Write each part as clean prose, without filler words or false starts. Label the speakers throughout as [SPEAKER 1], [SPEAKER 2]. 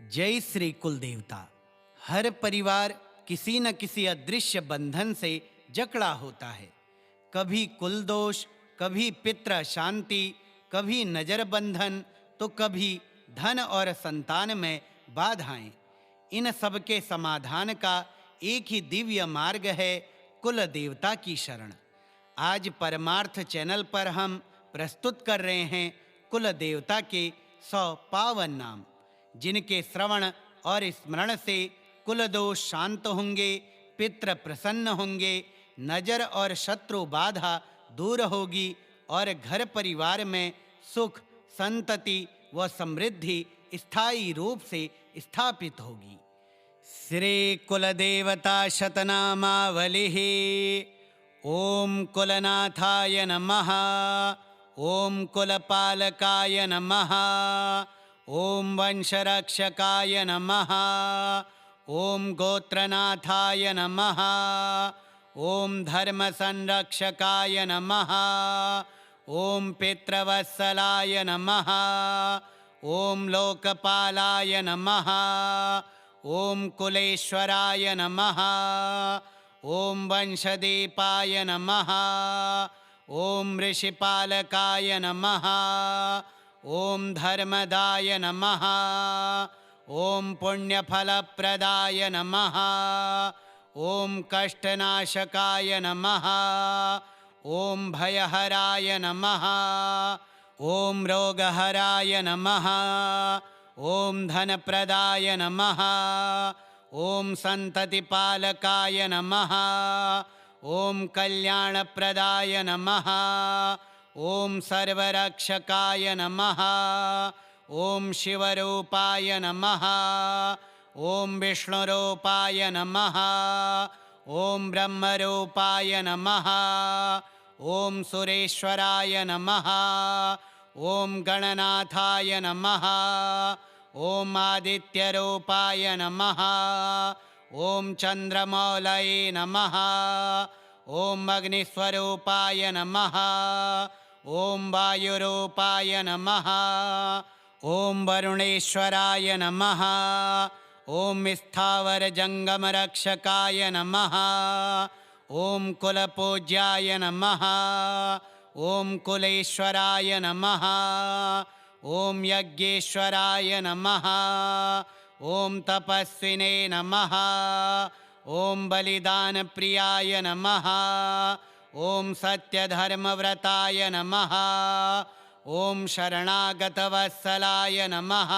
[SPEAKER 1] जय श्री कुल देवता। हर परिवार किसी न किसी अदृश्य बंधन से जकड़ा होता है। कभी कुल दोष, कभी पितृ शांति, कभी नजर बंधन, तो कभी धन और संतान में बाधाएं। इन सब के समाधान का एक ही दिव्य मार्ग है, कुल देवता की शरण। आज परमार्थ चैनल पर हम प्रस्तुत कर रहे हैं कुल देवता के 100 पावन नाम, जिनके श्रवण और स्मरण से कुल दोष शांत होंगे, पितृ प्रसन्न होंगे, नजर और शत्रु बाधा दूर होगी और घर परिवार में सुख, संतति व समृद्धि स्थायी रूप से स्थापित होगी। श्री कुल देवता शतनामावली। ओम कुलनाथाय नमः। ओम कुलपालकाय नमः। ओम वंशरक्षकाय नमः। ओम गोत्रनाथाय नमः। ओम धर्मसंरक्षकाय नमः। ओम पितृवत्सलाय नमः। ओम लोकपालाय नमः। ओम कुलेश्वराय नमः। ओम वंशदीपाय नमः। ओम ऋषिपालकाय नमः। ओम धर्मदाय नमः। ओम पुण्यफलप्रदाय नमः। ओम कष्टनाशकाय नमः। ओम भयहराय नमः। ओम रोगहराय नमः। ओम धनप्रदाय नमः। ओम संततिपालकाय नमः। ओम कल्याणप्रदाय नमः। ओम सर्वरक्षकाय नमः। ओम शिवरूपाय नमः। ओम विष्णुरूपाय नमः। ओम ब्रह्मरूपाय नमः। ओम सुरेश्वराय नमः। ओम गणनाथाय नमः। ओम आदित्यरूपाय नमः। ओम चंद्रमौलये नमः। ओम अग्निस्वरूपाय नमः। ओम वायुरूपाय नमः। ओम वरुणेश्वराय नमः। ओम स्थावर जंगम रक्षकाय नमः। ओम कुलपूज्याय नमः। ओम कुलेश्वराय नमः। ओम यज्ञेश्वराय नमः। ओम तपस्विने नमः। ओम बलिदान प्रियाय नमः। ओम सत्यधर्मव्रताय नमः। ओम शरणागतवत्सलाय नमः।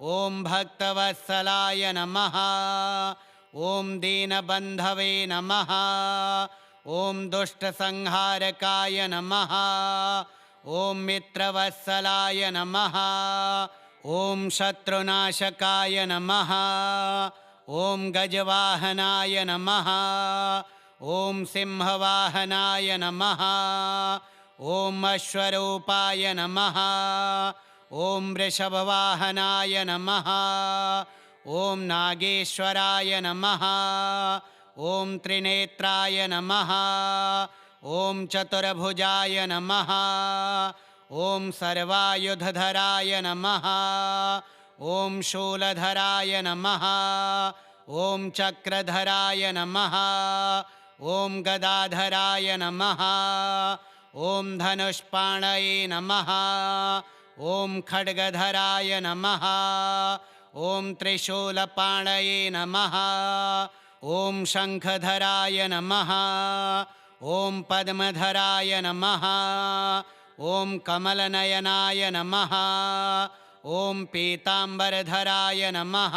[SPEAKER 1] ओम भक्तवत्सलाय नमः। ओम दीनबंधवे नमः। ओम दुष्टसंहारकाय नमः। ओम मित्रवत्सलाय नमः। ओम शत्रुनाशकाय नमः। ओम गजवाहनाय नमः। ओम सिंहवाहनाय नमः। ओम अश्वरूपाय नमः। ओम वृषभवाहनाय नमः। ओम नागेश्वराय नमः। ओम त्रिनेत्राय नमः। ओम चतुर्भुजाय नमः। ओम सर्वायुधधराय नमः। ओम शूलधराय नमः। ओम चक्रधराय नमः। ओम गदाधराय नमः। ओम धनुष्पाणये नमः। ओम खड्गधराय नमः। ओम त्रिशूलपाणये नमः। ओम शंखधराय नमः। ओम पद्मधराय नमः। ओम कमलनयनाय नमः। ओम पीतांबरधराय नमः।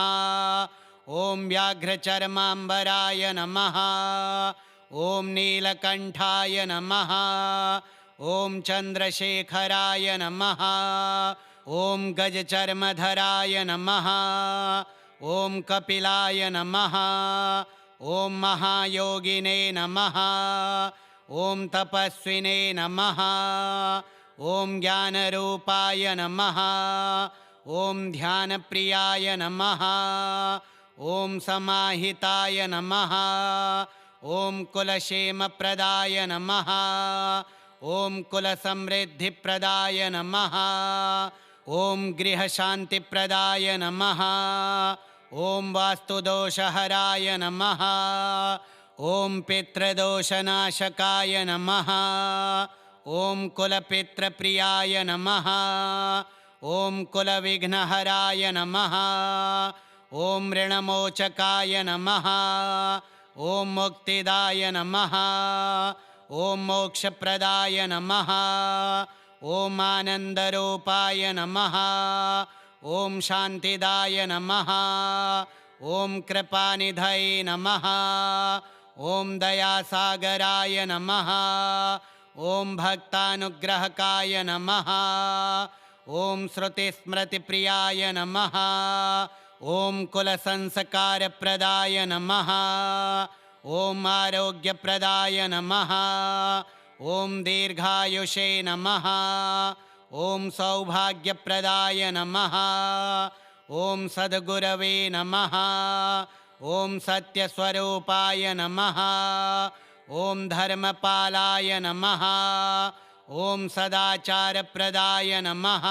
[SPEAKER 1] ओम व्याघ्रचर्मांबराय नमः। ओम नीलकंठाय नमः। ओम चंद्रशेखराय नमः। ओम गजचर्मधराय नमः। ओम कपिलाय नमः। ओम महायोगिने नमः। ओम तपस्विने नमः। ओम ज्ञानरूपाय नमः। ओम ध्यानप्रियाय नमः। ओम समाहिताय नमः। ओम कुलक्षेमप्रदाय नमः। ओम कुलसमृद्धिप्रदाय नमः। ॐ गृहशान्तिप्रदाय नमः। ॐ वास्तुदोषहराय नमः। ॐ पितृदोषनाशकाय नमः। ॐ कुलपितृप्रियाय नमः। ॐ कुलविघ्नहराय नमः। ॐ ऋणमोचकाय नमः। ॐ मुक्तिदाय नमः। ॐ मोक्षप्रदाय नमः। ॐ आनन्दरूपाय नमः। ॐ शान्तिदाय नमः। ॐ कृपानिधये नमः। ॐ दयासागराय नमः। ॐ भक्तानुग्रहकाय नमः। ॐ श्रुतिस्मृतिप्रियाय नमः। ॐ कुलसंस्कारप्रदाय नमः। ॐ आरोग्यप्रदाय नमः। ॐ दीर्घायुषे नमः। ॐ सौभाग्यप्रदाय नमः। ॐ सद्गुरवे नमः। ॐ सत्यस्वरूपाय नमः। ॐ धर्मपालाय नमः। ॐ सदाचारप्रदाय नमः।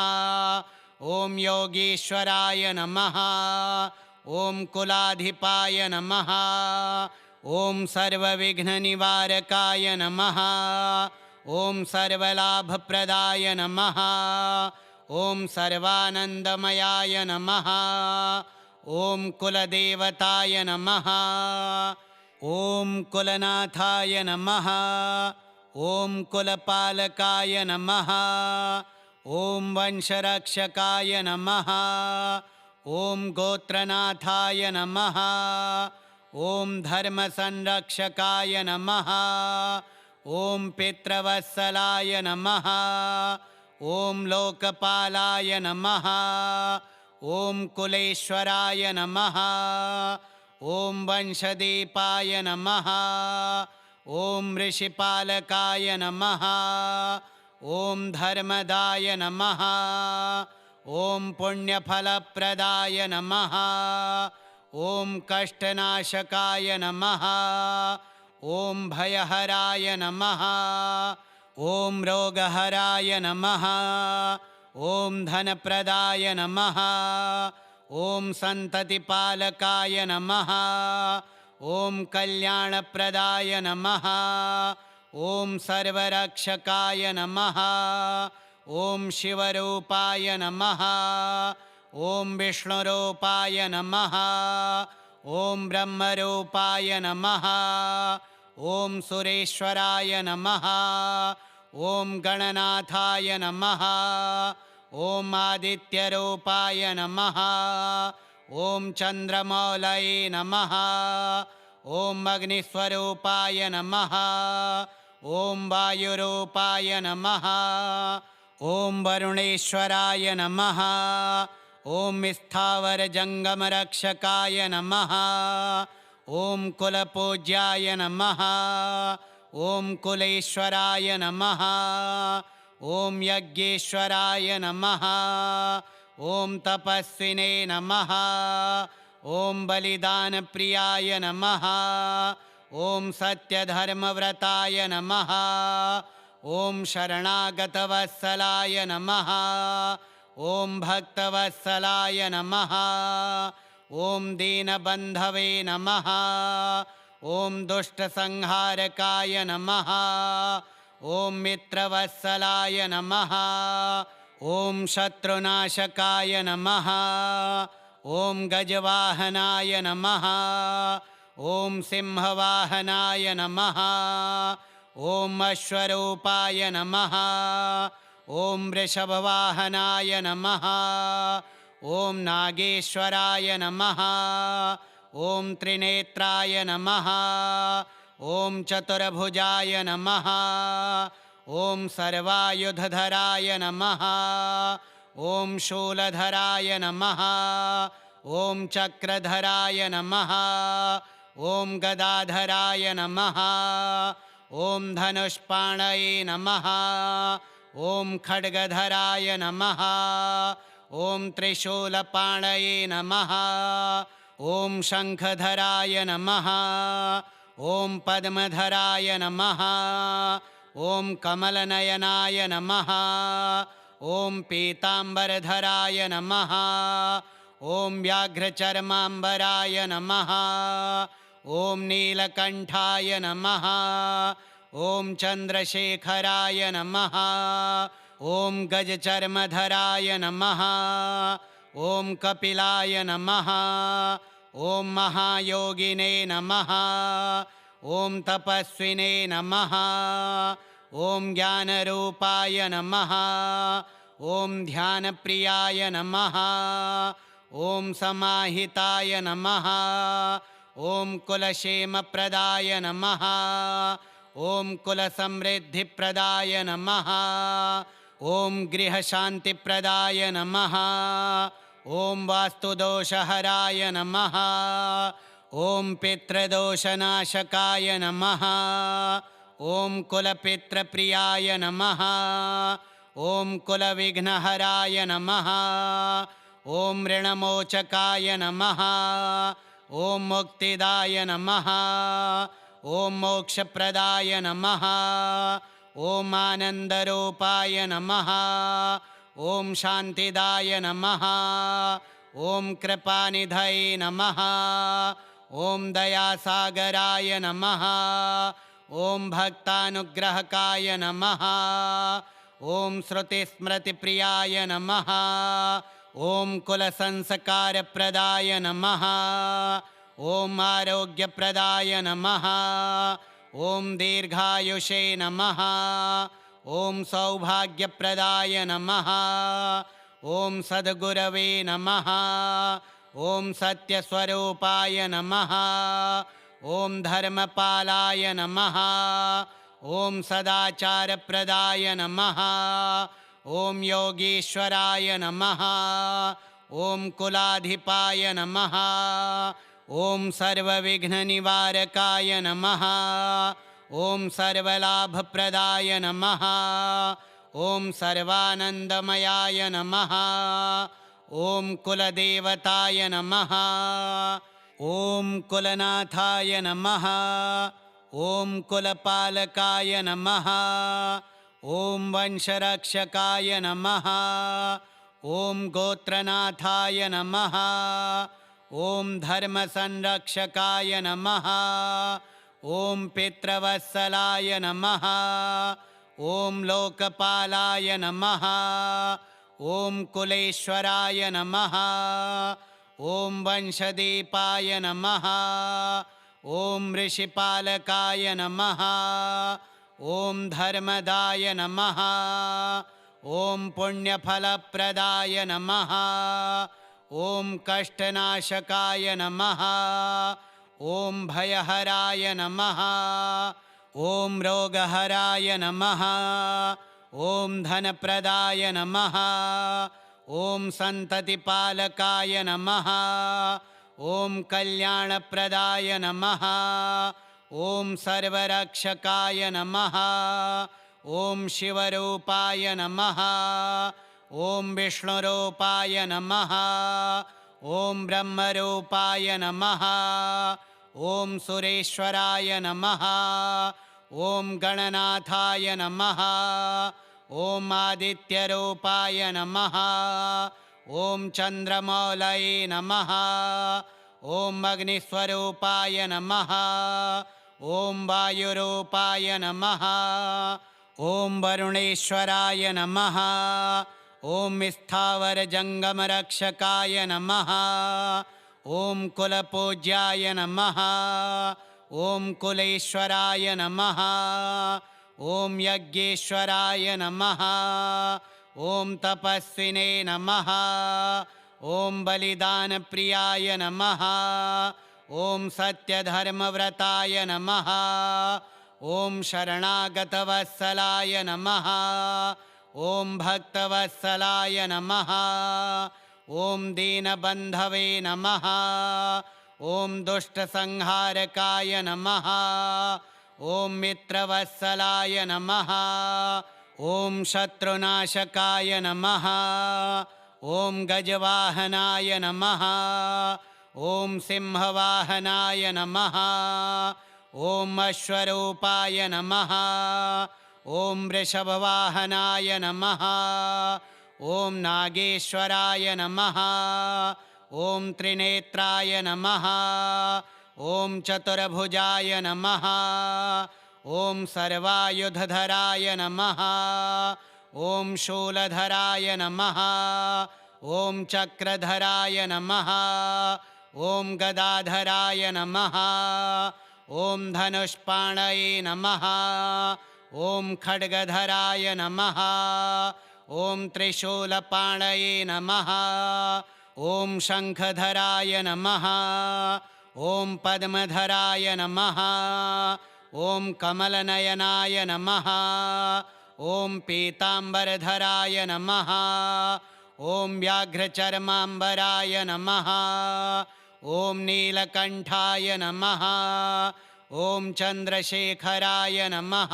[SPEAKER 1] ॐ योगीश्वराय नमः। ॐ कुलाधिपाय नमः। ॐ सर्वविघ्ननिवारकाय नमः। ॐ सर्वलाभप्रदाय नमः। ॐ सर्वानन्दमयाय नमः। ॐ कुलदेवताय नमः। ॐ कुलनाथाय नमः। ॐ कुलपालकाय नमः। ॐ वंशरक्षकाय नमः। ॐ गोत्रनाथाय नमः। ॐ धर्मसंरक्षकाय नमः। ॐ पितृवत्सलाय नमः। ॐ लोकपालाय नमः। ॐ कुलेश्वराय नमः। ॐ वंशदीपाय नमः। ॐ ऋषिपालकाय नमः। ॐ धर्मदाय नमः। ॐ पुण्यफलप्रदाय नमः। ॐ कष्टनाशकाय नमः। ॐ भयहराय नमः। ॐ रोगहराय नमः। ॐ धनप्रदाय नमः। ॐ सन्ततिपालकाय नमः। ॐ कल्याणप्रदाय नमः। ॐ सर्वरक्षकाय नमः। ॐ शिवरूपाय नमः। ॐ विष्णुरूपाय नमः। ॐ ब्रह्मरूपाय नमः। ॐ सुरेश्वराय नमः। ॐ गणनाथाय नमः। ॐ आदित्यरूपाय नमः। ॐ चन्द्रमौलये नमः। ॐ अग्निस्वरूपाय नमः। ॐ वायुरूपाय नमः। ॐ वरुणेश्वराय नमः। ॐ स्थावरजङ्गमरक्षकाय नमः। ॐ कुलपूज्याय नमः। ॐ कुलेश्वराय नमः। ॐ यज्ञेश्वराय नमः। ॐ तपस्विने नमः। ॐ बलिदानप्रियाय नमः। ॐ सत्यधर्मव्रताय नमः। ॐ शरणागतवत्सलाय नमः। ॐ भक्तवत्सलाय नमः। ॐ दीनबन्धवे नमः। ॐ दुष्टसंहारकाय नमः। ॐ मित्रवत्सलाय नमः। ॐ शत्रुनाशकाय नमः। ॐ गजवाहनाय नमः। ॐ सिंहवाहनाय नमः। ॐ अश्वरूपाय नमः। ॐ वृषभवाहनाय नमः। ॐ नागेश्वराय नमः। ॐ त्रिनेत्राय नमः। ॐ चतुर्भुजाय नमः। ॐ सर्वायुधधराय नमः। ॐ शूलधराय नमः। ॐ चक्रधराय नमः। ॐ गदाधराय नमः। ॐ धनुष्पाणये नमः। ॐ खड्गधराय नमः। ॐ त्रिशूलपाणये नमः। ॐ शङ्खधराय नमः। ॐ पद्मधराय नमः। ॐ कमलनयनाय नमः। ॐ पीताम्बरधराय नमः। ॐ व्याघ्रचर्माम्बराय नमः। ॐ नीलकण्ठाय नमः। ॐ चन्द्रशेखराय नमः। ॐ गजचर्मधराय नमः। ॐ कपिलाय नमः। ॐ महायोगिने नमः। ॐ तपस्विने नमः। ॐ ज्ञानरूपाय नमः। ॐ ध्यानप्रियाय नमः। ॐ समाहिताय नमः। ॐ कुलक्षेमप्रदाय नमः। ॐ कुलसमृद्धिप्रदाय नमः। ॐ गृहशान्तिप्रदाय नमः। ॐ वास्तुदोषहराय नमः। ॐ पितृदोषनाशकाय नमः। ॐ कुलपितृप्रियाय नमः। ॐ कुलविघ्नहराय नमः। ॐ ऋणमोचकाय नमः। ॐ मुक्तिदाय नमः। ॐ मोक्षप्रदाय नमः। ॐ आनन्दरूपाय नमः। ॐ शान्तिदाय नमः। ॐ कृपानिधये नमः। ॐ दयासागराय नमः। ॐ भक्तानुग्रहकाय नमः। ॐ श्रुतिस्मृतिप्रियाय नमः। ॐ कुलसंस्कारप्रदाय नमः। ॐ आरोग्यप्रदाय नमः। ॐ दीर्घायुषे नमः। ॐ सौभाग्यप्रदाय नमः। ॐ सद्गुरवे नमः। ॐ सत्यस्वरूपाय नमः। ॐ धर्मपालाय नमः। ॐ सदाचारप्रदाय नमः। ॐ योगीश्वराय नमः। ॐ कुलाधिपाय नमः। ॐ सर्वविघ्ननिवारकाय नमः। ॐ सर्वलाभप्रदाय नमः। ॐ सर्वानन्दमयाय नमः। ॐ कुलदेवताय नमः। ॐ कुलनाथाय नमः। ॐ कुलपालकाय नमः। ॐ वंशरक्षकाय नमः। ॐ गोत्रनाथाय नमः। ॐ धर्मसंरक्षकाय नमः। ॐ पितृवत्सलाय नमः। ॐ लोकपालाय नमः। ॐ कुलेश्वराय नमः। ॐ वंशदीपाय नमः। ॐ ऋषिपालकाय नमः। ॐ धर्मदाय नमः। ॐ पुण्यफलप्रदाय नमः। ॐ कष्टनाशकाय नमः। ॐ भयहराय नमः। ॐ रोगहराय नमः। ॐ धनप्रदाय नमः। ॐ सन्ततिपालकाय नमः। ॐ कल्याणप्रदाय नमः। ॐ सर्वरक्षकाय नमः। ॐ शिवरूपाय नमः। ॐ विष्णुरूपाय नमः। ॐ ब्रह्मरूपाय नमः। ॐ सुरेश्वराय नमः। ॐ गणनाथाय नमः। ॐ आदित्यरूपाय नमः। ॐ चन्द्रमौलये नमः। ॐ अग्निस्वरूपाय नमः। ॐ वायुरूपाय नमः। ॐ वरुणेश्वराय नमः। ॐ स्थावरजङ्गमरक्षकाय नमः। ॐ कुलपूज्याय नमः। ॐ कुलेश्वराय नमः। ॐ यज्ञेश्वराय नमः। ॐ तपस्विने नमः। ॐ बलिदानप्रियाय नमः। ॐ सत्यधर्मव्रताय नमः। ॐ शरणागतवत्सलाय नमः। ॐ भक्तवत्सलाय नमः। ॐ दीनबन्धवे नमः। ॐ दुष्टसंहारकाय नमः। ॐ मित्रवत्सलाय नमः। ॐ शत्रुनाशकाय नमः। ॐ गजवाहनाय नमः। ॐ सिंहवाहनाय नमः। ॐ अश्वरूपाय नमः। ॐ वृषभवाहनाय नमः। ॐ नागेश्वराय नमः। ॐ त्रिनेत्राय नमः। ॐ चतुर्भुजाय नमः। ॐ सर्वायुधधराय नमः। ॐ शूलधराय नमः। ॐ चक्रधराय नमः। ॐ गदाधराय नमः। ॐ धनुष्पाणये नमः। ॐ खड्गधराय नमः। ॐ त्रिशूलपाणये नमः। ॐ शङ्खधराय नमः। ॐ पद्मधराय नमः। ॐ कमलनयनाय नमः। ॐ पीताम्बरधराय नमः। ॐ व्याघ्रचर्माम्बराय नमः। ॐ नीलकण्ठाय नमः। ॐ चन्द्रशेखराय नमः।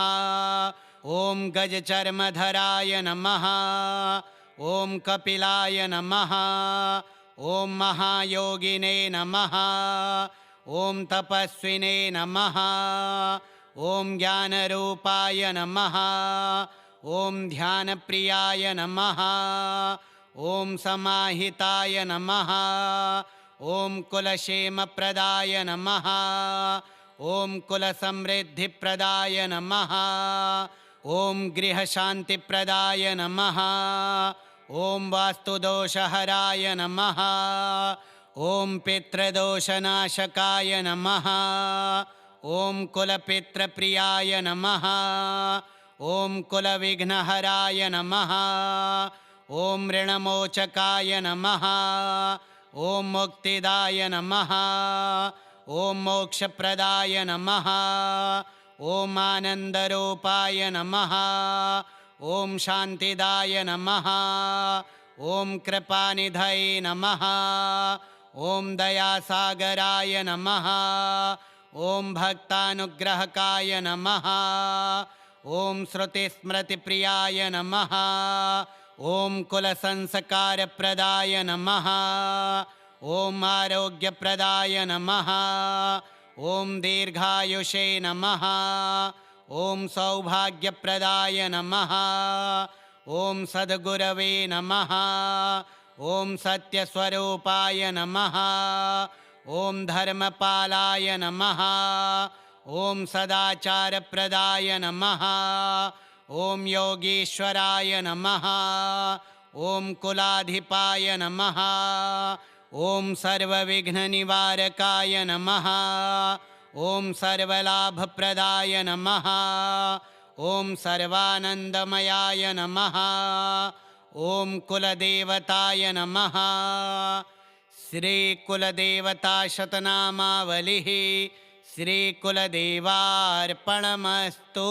[SPEAKER 1] ॐ गजचर्मधराय नमः। ॐ कपिलाय नमः। ॐ महायोगिने नमः। ॐ तपस्विने नमः। ॐ ज्ञानरूपाय नमः। ॐ ध्यानप्रियाय नमः। ॐ समाहिताय नमः। ॐ कुलक्षेमप्रदाय नमः। ॐ कुलसमृद्धिप्रदाय नमः। ॐ गृहशान्तिप्रदाय नमः। ॐ वास्तुदोषहराय नमः। ॐ पितृदोषनाशकाय नमः। ॐ कुलपितृप्रियाय नमः। ॐ कुलविघ्नहराय नमः। ॐ ऋणमोचकाय नमः। ॐ मुक्तिदाय नमः। ॐ मोक्षप्रदाय नमः। ॐ आनन्दरूपाय नमः। ॐ शान्तिदाय नमः। ॐ कृपानिधये नमः। ॐ दयासागराय नमः। ॐ भक्तानुग्रहकाय नमः। ॐ श्रुतिस्मृतिप्रियाय नमः। ॐ कुलसंस्कारप्रदाय नमः। ॐ आरोग्यप्रदाय नमः। ॐ दीर्घायुषे नमः। ॐ सौभाग्यप्रदाय नमः। ॐ सद्गुरवे नमः। ॐ सत्यस्वरूपाय नमः। ॐ धर्मपालाय नमः। ॐ सदाचारप्रदाय नमः। ॐ योगीश्वराय नमः। ॐ कुलाधिपाय नमः। ॐ सर्वविघ्ननिवारकाय नमः। ॐ सर्वलाभप्रदाय नमः। ॐ सर्वानन्दमयाय नमः। ॐ कुलदेवताय नमः। श्रीकुलदेवताशतनामावलिः श्रीकुलदेवार्पणमस्तु।